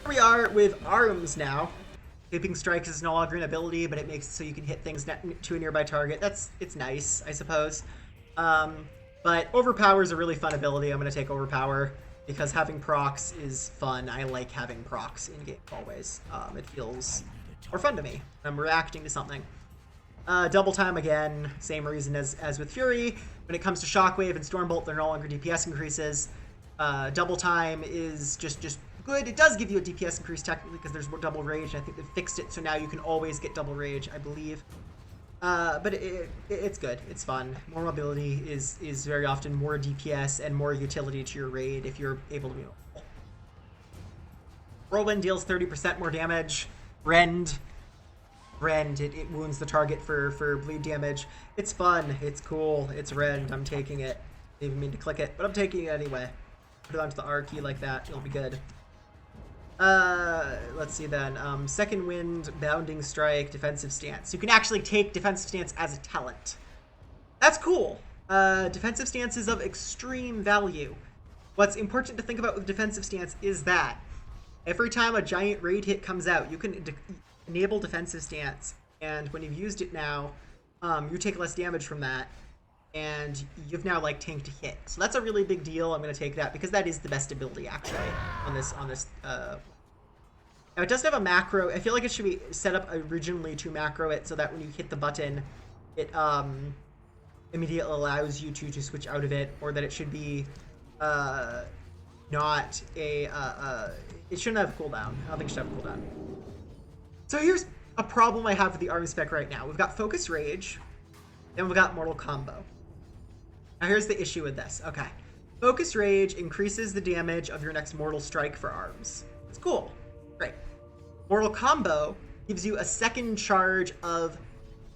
we are with arms now. Keeping strikes is no longer an ability, but it makes it so you can hit things to a nearby target. It's nice, I suppose. But Overpower is a really fun ability. I'm going to take Overpower because having procs is fun. I like having procs in game always. It feels more fun to me. I'm reacting to something. Double time again, same reason as with Fury. When it comes to Shockwave and Stormbolt, they're no longer DPS increases. Double time is just good. It does give you a DPS increase technically because there's more double rage. I think they fixed it so now you can always get double rage, I believe. But it's good. It's fun. More mobility is very often more DPS and more utility to your raid if you're able to be mobile. Whirlwind deals 30% more damage. Rend, it wounds the target for bleed damage. It's fun. It's cool. It's Rend. I'm taking it. I didn't even mean to click it, but I'm taking it anyway. Put it onto the R key like that. It'll be good. Let's see then. Second Wind, Bounding Strike, Defensive Stance. You can actually take Defensive Stance as a talent. That's cool. Defensive Stance is of extreme value. What's important to think about with Defensive Stance is that every time a giant raid hit comes out, you can enable Defensive Stance, and when you've used it now, you take less damage from that, and you've now like tanked a hit. So that's a really big deal. I'm going to take that because that is the best ability actually on this. Now it doesn't have a macro. I feel like it should be set up originally to macro it so that when you hit the button, it immediately allows you to switch out of it, or that it should be not a it shouldn't have a cooldown. I don't think it should have a cooldown. So here's a problem I have with the arm spec right now. We've got Focus Rage, then we've got Mortal Combo. Now here's the issue with this. Okay. Focus Rage increases the damage of your next Mortal Strike for arms. It's cool. Great. Mortal Combo gives you a second charge of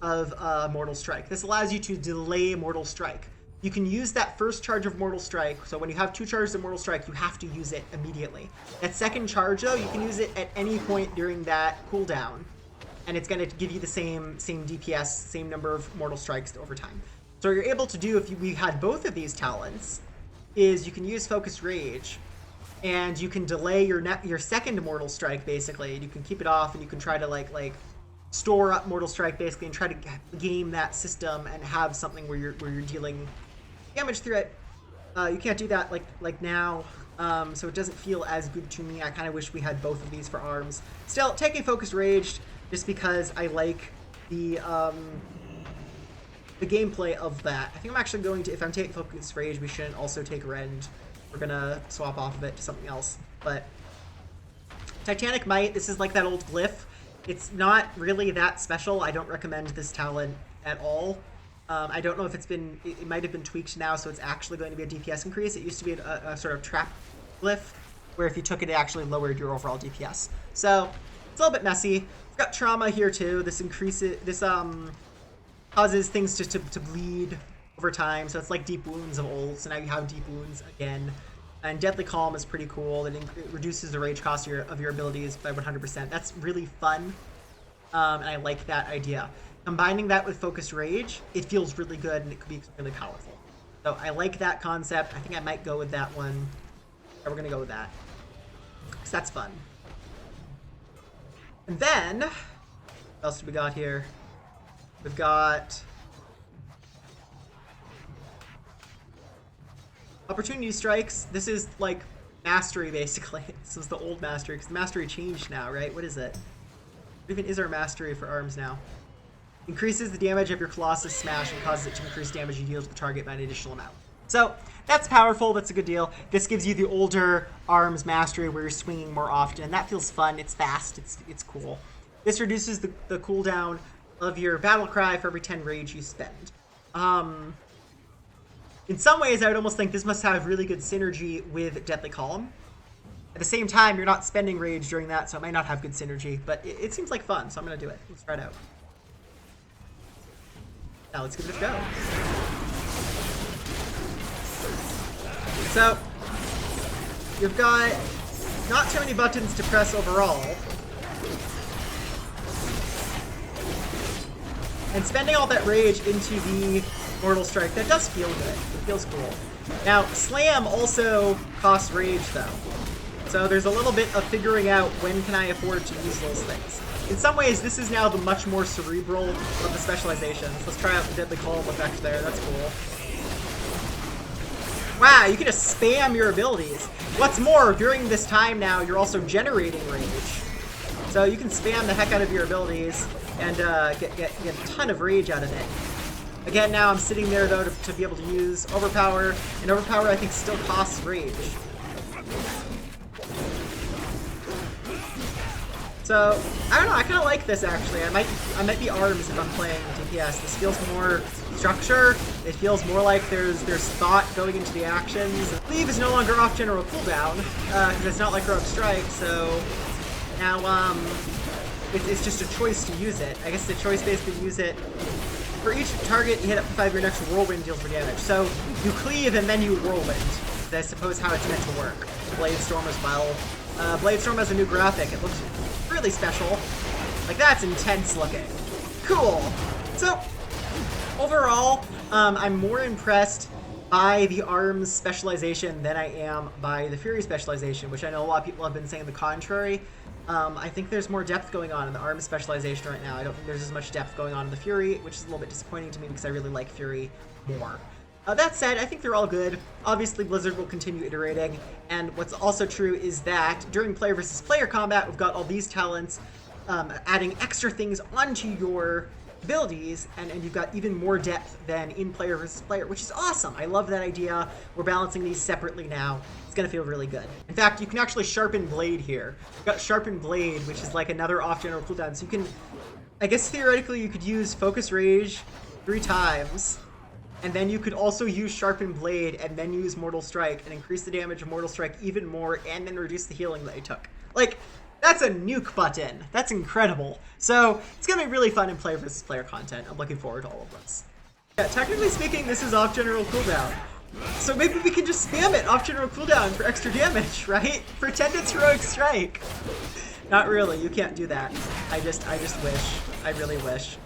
Mortal Strike. This allows you to delay Mortal Strike. You can use that first charge of Mortal Strike, so when you have 2 charges of Mortal Strike, you have to use it immediately. That second charge, though, you can use it at any point during that cooldown, and it's going to give you the same DPS, same number of Mortal Strikes over time. So what you're able to do if we had both of these talents is you can use Focus Rage, and you can delay your second Mortal Strike, basically. You can keep it off, and you can try to like store up Mortal Strike, basically, and try to game that system and have something where you're dealing damage through it. You can't do that like now, so it doesn't feel as good to me. I kind of wish we had both of these for arms. Still, taking Focus Rage just because I like the gameplay of that. I think I'm actually going to, if I'm taking Focus Rage, we shouldn't also take Rend. We're gonna swap off of it to something else. But Titanic Might, this is like that old glyph. It's not really that special. I don't recommend this talent at all. I don't know if it might have been tweaked now, so it's actually going to be a DPS increase. It used to be a sort of trap glyph, where if you took it, it actually lowered your overall DPS. So it's a little bit messy. We've got trauma here too. This causes things to bleed over time. So it's like deep wounds of old. So now you have deep wounds again. And Deadly Calm is pretty cool. It reduces the rage cost of your abilities by 100%. That's really fun, and I like that idea. Combining that with Focus Rage, it feels really good, and it could be really powerful. So I like that concept. I think I might go with that one. Yeah, we're going to go with that, because that's fun. And then, what else do we got here? We've got Opportunity Strikes. This is like Mastery, basically. This was the old Mastery, because the Mastery changed now, right? What is it? What even is our Mastery for arms now? Increases the damage of your Colossus Smash and causes it to increase damage you deal to the target by an additional amount. So that's powerful. That's a good deal. This gives you the older arms Mastery where you're swinging more often, and that feels fun. It's fast. It's cool. This reduces the cooldown of your Battle Cry for every 10 rage you spend. In some ways, I would almost think this must have really good synergy with Deadly Calm. At the same time, you're not spending rage during that, so it might not have good synergy, but it seems like fun, so I'm going to do it. Let's try it out. Now let's give it a go. So, you've got not too many buttons to press overall. And spending all that rage into the Mortal Strike, that does feel good. It feels cool. Now, Slam also costs rage, though. So there's a little bit of figuring out when can I afford to use those things. In some ways, this is now the much more cerebral of the specializations. Let's try out the Deadly Calm effect there. That's cool. Wow, you can just spam your abilities. What's more, during this time now, you're also generating rage. So you can spam the heck out of your abilities and get a ton of rage out of it. Again, now I'm sitting there, though, to be able to use Overpower. And Overpower, I think, still costs rage. So, I don't know, I kind of like this, actually. I might be ARMS if I'm playing DPS. This feels more structure. It feels more like there's thought going into the actions. Cleave is no longer off general cooldown, because it's not like Rogue Strike, so now, it's just a choice to use it. I guess the choice basically to use it. For each target you hit up to 5, your next Whirlwind deals more damage. So, you cleave and then you Whirlwind. I suppose how it's meant to work. Blade Storm as well. Blade Storm has a new graphic. It looks really special. Like, that's intense looking. Cool. So, overall, I'm more impressed by the ARMS specialization than I am by the Fury specialization, which I know a lot of people have been saying the contrary. I think there's more depth going on in the ARMS specialization right now. I don't think there's as much depth going on in the Fury, which is a little bit disappointing to me because I really like Fury more. That said, I think they're all good. Obviously, Blizzard will continue iterating, and what's also true is that during player versus player combat, we've got all these talents adding extra things onto your abilities, and you've got even more depth than in player versus player, which is awesome. I love that idea. We're balancing these separately now. It's going to feel really good. In fact, you can actually sharpen Blade here. We've got Sharpen Blade, which is like another off-general cooldown, so you can, I guess theoretically, you could use Focus Rage 3 times, and then you could also use Sharpen Blade and then use Mortal Strike and increase the damage of Mortal Strike even more and then reduce the healing that you took. Like, that's a nuke button. That's incredible. So, it's going to be really fun in player versus player content. I'm looking forward to all of this. Yeah, technically speaking, this is off general cooldown. So maybe we can just spam it off general cooldown for extra damage, right? Pretend it's Heroic Strike. Not really, you can't do that. I just wish. I really wish.